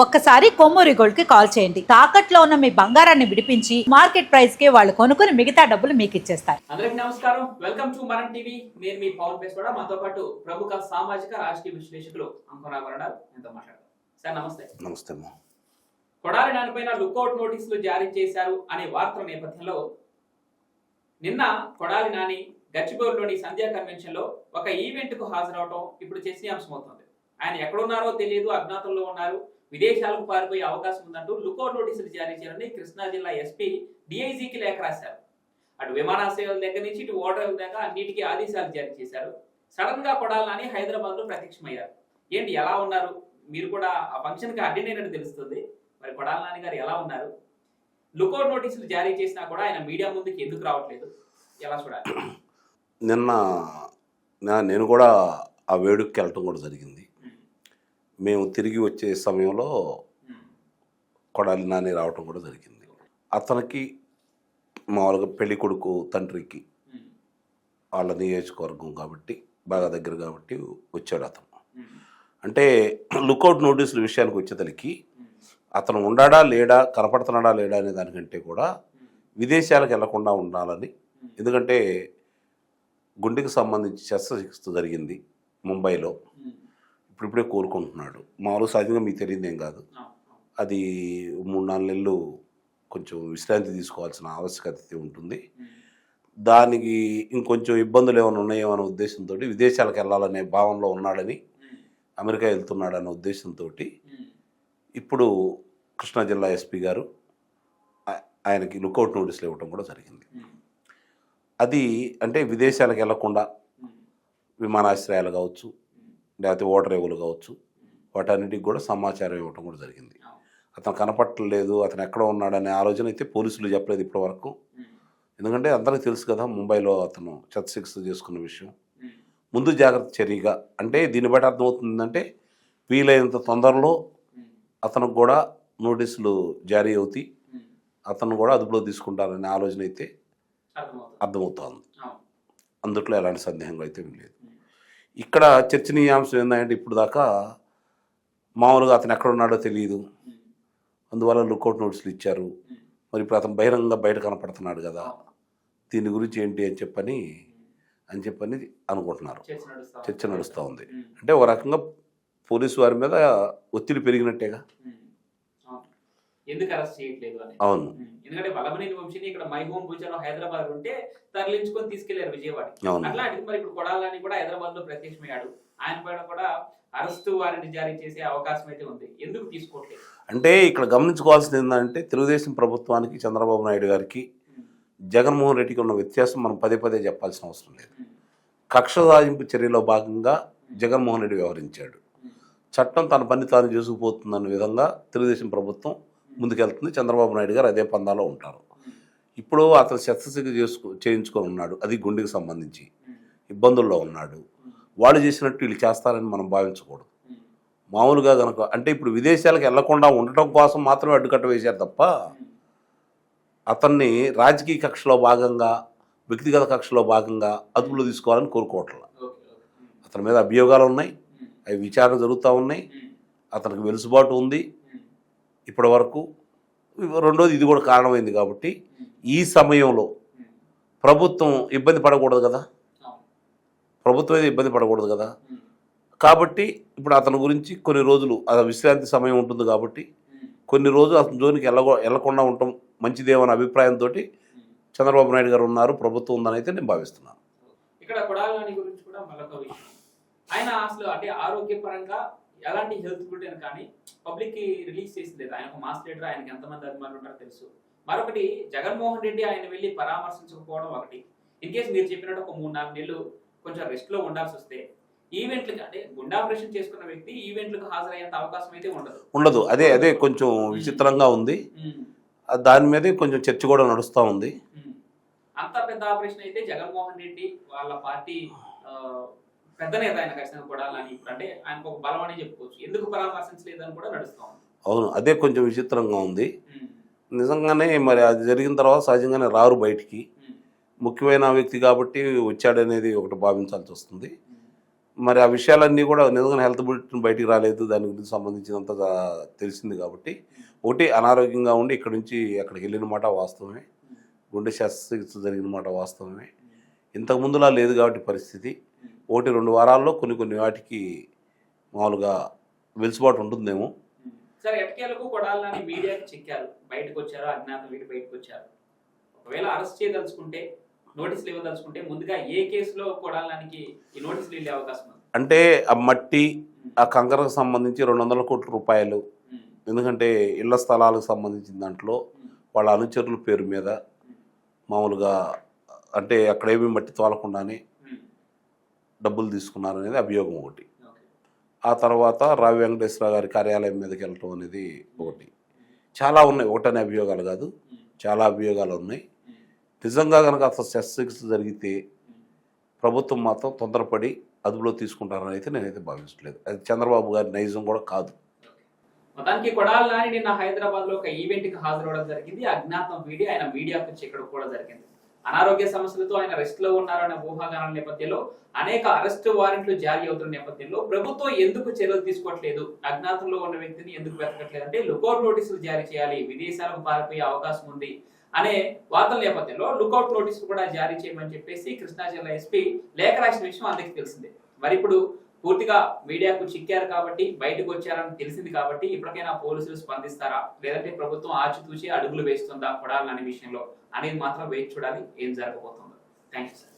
ఒక్కసారి కొమ్మూరి గోల్డ్ కి కాల్ చేయండి. తాకట్లో ఉన్న మీ బంగారాన్ని విడిపించి మార్కెట్ ప్రైస్ కి వాళ్ళు కొనుక్కుని మిగతా డబ్బులు మీకు ఇచ్చేస్తారు. అందరికీ నమస్కారం. వెల్కమ్ టు మనం టీవీ. నేను మీ పవన్ పేస్వాడ. మాతో పాటు ప్రముఖ సామాజిక రాజకీయ విశ్లేషకులు అంకురాభరణాలు ఎంతో మాట్లాడతారు. సార్ నమస్తే. నమస్తే. కొడాలి నానిపైన లుకౌట్ నోటీసులు జారీ చేశారు అనే వార్తల నేపథ్యంలో నిన్న కొడాలి నాని గచ్చిబౌలిలోని సంధ్యా కన్వెన్షన్ లో ఒక ఈవెంట్ కు హాజరవడం ఇప్పుడు చర్చనీయాంశమవుతోంది. ఆయన ఎక్కడున్నారో తెలియదు, అజ్ఞాతంలో ఉన్నారు, విదేశాలకు పారిపోయే అవకాశం ఉందంటూ లుకౌట్ నోటీసులు జారీ చేయాలని కృష్ణా జిల్లా ఎస్పీ డిఐజీకి లేఖ రాశారు. అటు విమానాశ్రయాల దగ్గర నుంచి ఇటు ఓడరేవుల దాకా అన్నిటికీ ఆదేశాలు జారీ చేశారు. సడన్ గా కొడాలి నాని హైదరాబాద్ లో ప్రత్యక్షమయ్యారు. ఏంటి ఎలా ఉన్నారు? మీరు కూడా ఆ ఫంక్షన్ కి అటెండ్ అయినట్టు తెలుస్తుంది. మరి కొడాలి నాని గారు ఎలా ఉన్నారు? లుకౌట్ నోటీసులు జారీ చేసినా కూడా ఆయన మీడియా ముందుకు ఎందుకు రావట్లేదు? ఎలా చూడాలి? నిన్న నేను కూడా ఆ వేడుకకి వెళ్ళటం కూడా జరిగింది. మేము తిరిగి వచ్చే సమయంలో కొడాలి నాని రావటం కూడా జరిగింది. అతనికి మామూలుగా పెళ్లి కొడుకు తండ్రికి వాళ్ళ నియోజకవర్గం కాబట్టి బాగా దగ్గర కాబట్టి వచ్చాడు అతను. అంటే లుకౌట్ నోటీసుల విషయానికి వచ్చేతలకి అతను ఉండాడా లేడా, కనపడుతున్నాడా లేడా అనే దానికంటే కూడా విదేశాలకు వెళ్లకుండా ఉండాలని. ఎందుకంటే గుండెకి సంబంధించి శస్త్రచికిత్స జరిగింది ముంబైలో, ఇప్పుడిప్పుడే కోరుకుంటున్నాడు. మామూలుగా సహజంగా మీకు తెలియదు ఏం కాదు, అది 3-4 నెలలు కొంచెం విశ్రాంతి తీసుకోవాల్సిన ఆవశ్యకత ఉంటుంది. దానికి ఇంకొంచెం ఇబ్బందులు ఏమైనా ఉన్నాయో అనే ఉద్దేశంతో విదేశాలకు వెళ్ళాలనే భావనలో ఉన్నాడని, అమెరికా వెళ్తున్నాడనే ఉద్దేశంతో ఇప్పుడు కృష్ణా జిల్లా ఎస్పీ గారు ఆయనకి లుకౌట్ నోటీసులు ఇవ్వటం కూడా జరిగింది. అది అంటే విదేశాలకు వెళ్లకుండా విమానాశ్రయాలు కావచ్చు, లేకపోతే ఓడరేవులు కావచ్చు, వాటన్నిటికి కూడా సమాచారం ఇవ్వటం కూడా జరిగింది. అతను కనపట్టలేదు, అతను ఎక్కడ ఉన్నాడనే ఆలోచన అయితే పోలీసులు చెప్పలేదు ఇప్పటి వరకు. ఎందుకంటే అందరికీ తెలుసు కదా ముంబైలో అతను శస్త్రచికిత్స చేసుకున్న విషయం. ముందు జాగ్రత్త చర్యగా అంటే దీన్ని బట్టి అర్థమవుతుందంటే వీలైనంత తొందరలో అతనికి కూడా నోటీసులు జారీ అవుతాయి, అతను కూడా అదుపులో తీసుకుంటారనే ఆలోచన అయితే అర్థమవుతోంది. అందుట్లో ఎలాంటి సందేహంగా అయితే లేదు. ఇక్కడ చర్చనీయాంశం ఏంటంటే ఇప్పుడు దాకా మామూలుగా అతను ఎక్కడ ఉన్నాడో తెలియదు, అందువల్ల లుకౌట్ నోటీసులు ఇచ్చారు. మరి ఇప్పుడు అతను బహిరంగంగా బయట కనపడుతున్నాడు కదా, దీని గురించి ఏంటి అని చెప్పని అనుకుంటున్నారు. చర్చ నడుస్తూ ఉంది. అంటే ఒక రకంగా పోలీసు వారి మీద ఒత్తిడి పెరిగినట్టేగా. ఎందుకు అరెస్ట్ చేయట్లేదు అని. అవును. ఎందుకంటే వల్లభనేని వంశీని ఇక్కడ మై హోమ్ భూజలో హైదరాబాద్ ఉంటే తరలించుకొని తీసుకెళ్లారు విజయవాడ. అట్లాంటిది మరి ఇప్పుడు కొడాలి నాని కూడా హైదరాబాద్ లో ప్రత్యక్షమయ్యాడు. ఆయన పైన కూడా అరెస్టు వారెంట్ జారీ చేసే అవకాశం అయితే ఉంది. ఎందుకు తీసుకోవట్లేదు అంటే ఇక్కడ గమనించుకోవాల్సింది ఏంటంటే తెలుగుదేశం ప్రభుత్వానికి, చంద్రబాబు నాయుడు గారికి, జగన్మోహన్ రెడ్డికి ఉన్న వ్యత్యాసం మనం పదే పదే చెప్పాల్సిన అవసరం లేదు. కక్ష సాధింపు చర్యలో భాగంగా జగన్మోహన్ రెడ్డి వ్యవహరించాడు. చట్టం తన పని తాను చేసుకుపోతుందన్న విధంగా తెలుగుదేశం ప్రభుత్వం ముందుకెళ్తుంది. చంద్రబాబు నాయుడు గారు అదే పందాలో ఉంటారు. ఇప్పుడు అతను శస్త్రచికిత్స చేయించుకొని ఉన్నాడు, అది గుండెకి సంబంధించి ఇబ్బందుల్లో ఉన్నాడు. వాళ్ళు చేసినట్టు వీళ్ళు చేస్తారని మనం భావించకూడదు. మామూలుగా కనుక అంటే ఇప్పుడు విదేశాలకు వెళ్లకుండా ఉండటం కోసం మాత్రమే అడ్డుకట్ట వేశారు తప్ప అతన్ని రాజకీయ కక్షలో భాగంగా, వ్యక్తిగత కక్షలో భాగంగా అదుపులో తీసుకోవాలని కోరుకోవట్లేదు. అతని మీద అభియోగాలు ఉన్నాయి, అవి విచారణ జరుగుతూ ఉన్నాయి, అతనికి వెలుసుబాటు ఉంది ఇప్పటి వరకు. రెండోది ఇది కూడా కారణమైంది కాబట్టి ఈ సమయంలో ప్రభుత్వం ఇబ్బంది పడకూడదు కదా, కాబట్టి ఇప్పుడు అతని గురించి కొన్ని రోజులు అది విశ్రాంతి సమయం ఉంటుంది కాబట్టి కొన్ని రోజులు అతని జోలికి వెళ్లకుండా ఉండటం మంచిదేమన్న అభిప్రాయంతో చంద్రబాబు నాయుడు గారు ఉన్నారు, ప్రభుత్వం ఉందని అయితే నేను భావిస్తున్నాను. ఇక్కడ కొడాలి నాని గురించి కూడా మరొక విషయం, ఆయన అసలు అంటే ఆరోగ్యపరంగా ఎలాంటి హెల్త్ బులెటిన్ కానీ పబ్లిక్ కి రిలీజ్ చేసింది లేదు. ఆయన ఒక మాస్ లీడర్, ఆయనకి ఎంతమంది అభిమానులు ఉంటారో తెలుసు. మరొకటి జగన్మోహన్ రెడ్డి ఆయన వెళ్ళి పరామర్శించకపోవడం ఒకటి. ఇన్ కేసు మీరు చెప్పినట్టు ఒక 3-4 నెలలు కొంచెం రెస్ట్ లో ఉండాల్సి వస్తే ఈవెంట్లకి అంటే గుండె ఆపరేషన్ చేసుకున్న వ్యక్తి ఈవెంట్లకు హాజరయ్యేంత అవకాశం అయితే ఉండదు. అదే కొంచెం విచిత్రంగా ఉంది. దాని మీద కొంచెం చర్చ కూడా నడుస్తూ ఉంది. అంత పెద్ద ఆపరేషన్ అయితే జగన్మోహన్ రెడ్డి వాళ్ళ పార్టీ పెద్ద నేత ఆయన ఖచ్చితంగా కొడాలని అంటే ఆయనకు ఒక బలం అని చెప్పుకోవచ్చు. ఎందుకు పరామర్శించలేదని కూడా నడుస్తూ ఉంది. అవును, అదే కొంచెం విచిత్రంగా ఉంది నిజంగానే. మరి అది జరిగిన తర్వాత సహజంగానే రారు బయటికి, ముఖ్యమైన వ్యక్తి కాబట్టి వచ్చాడనేది ఒకటి భావించాల్సి వస్తుంది. మరి ఆ విషయాలన్నీ కూడా నిజంగా హెల్త్ బులెటిన్ బయటికి రాలేదు, దాని గురించి సంబంధించినంత తెలిసింది కాబట్టి ఒకటి అనారోగ్యంగా ఉండి ఇక్కడ నుంచి అక్కడికి వెళ్ళిన మాట వాస్తవమే, గుండె శస్త్రచికిత్స జరిగిన మాట వాస్తవమే. ఇంతకుముందులా లేదు కాబట్టి పరిస్థితి 1-2 వారాల్లో కొన్ని వాటికి మామూలుగా వెలుసుబాటు ఉంటుందేమో. సరే, ఎట్టకేలకు కొడాలి నాని మీడియాకి చిక్కారు, బయటకు వచ్చారు, అజ్ఞాత వీడి బయటకు వచ్చారు. ఒకవేళ అరెస్ట్ చేయదలుచుకుంటే, నోటీసులు ఇవ్వదలుచుకుంటే ముందుగా ఏ కేసులో కొడాలి నానికి ఈ నోటీసులు వెళ్ళే అవకాశం ఉంది? అంటే ఆ మట్టి, ఆ కంకరకు సంబంధించి 200 కోట్ల రూపాయలు, ఎందుకంటే ఇళ్ల స్థలాలకు సంబంధించిన దాంట్లో వాళ్ళ అనుచరుల పేరు మీద మామూలుగా అంటే అక్కడేమీ మట్టి తోలకుండానే డబ్బులు తీసుకున్నారు అనేది అభియోగం ఒకటి. ఆ తర్వాత రావి వెంకటేశ్వర గారి కార్యాలయం మీదకి వెళ్ళటం అనేది ఒకటి. చాలా ఉన్నాయి, ఒకటనే అభియోగాలు కాదు, చాలా అభియోగాలు ఉన్నాయి. నిజంగా కనుక అసలు శస్త్రచికిత్స జరిగితే ప్రభుత్వం మాత్రం తొందరపడి అదుపులో తీసుకుంటారని అయితే నేనైతే భావించలేదు. అది చంద్రబాబు గారి నైజం కూడా కాదు. మొత్తానికి కొడాలి నాని నిన్న హైదరాబాద్ లో ఒక ఈవెంట్ కి హాజరవడం జరిగింది. అజ్ఞాతం వీడి ఆయన మీడియాకు చిక్కడం కూడా జరిగింది. అనారోగ్య సమస్యలతో ఆయన రెస్ట్ లో ఉన్నారనే ఊహాగానాల నేపథ్యంలో అనేక అరెస్ట్ వారెంట్లు జారీ అవుతున్న నేపథ్యంలో ప్రభుత్వం ఎందుకు చర్యలు తీసుకోవట్లేదు, అజ్ఞాతంలో ఉన్న వ్యక్తిని ఎందుకు వెతకట్లేదు అంటే లుకౌట్ నోటీసులు జారీ చేయాలి, విదేశాలకు పారిపోయే అవకాశం ఉంది అనే వార్తల నేపథ్యంలో లుకౌట్ నోటీసులు కూడా జారీ చేయమని చెప్పేసి కృష్ణా జిల్లా ఎస్పీ లేఖ రాసిన విషయం అందరికీ తెలిసిందే. మరి ఇప్పుడు పూర్తిగా మీడియాకు చిక్కారు కాబట్టి, బయటకు వచ్చారని తెలిసింది కాబట్టి ఇప్పటికైనా పోలీసులు స్పందిస్తారా, లేదంటే ప్రభుత్వం ఆచితూచి అడుగులు వేస్తుందా కొడాలి నాని విషయంలో అనేది మాత్రం వేచి చూడాలి ఏం జరగబోతుందో. Thank you.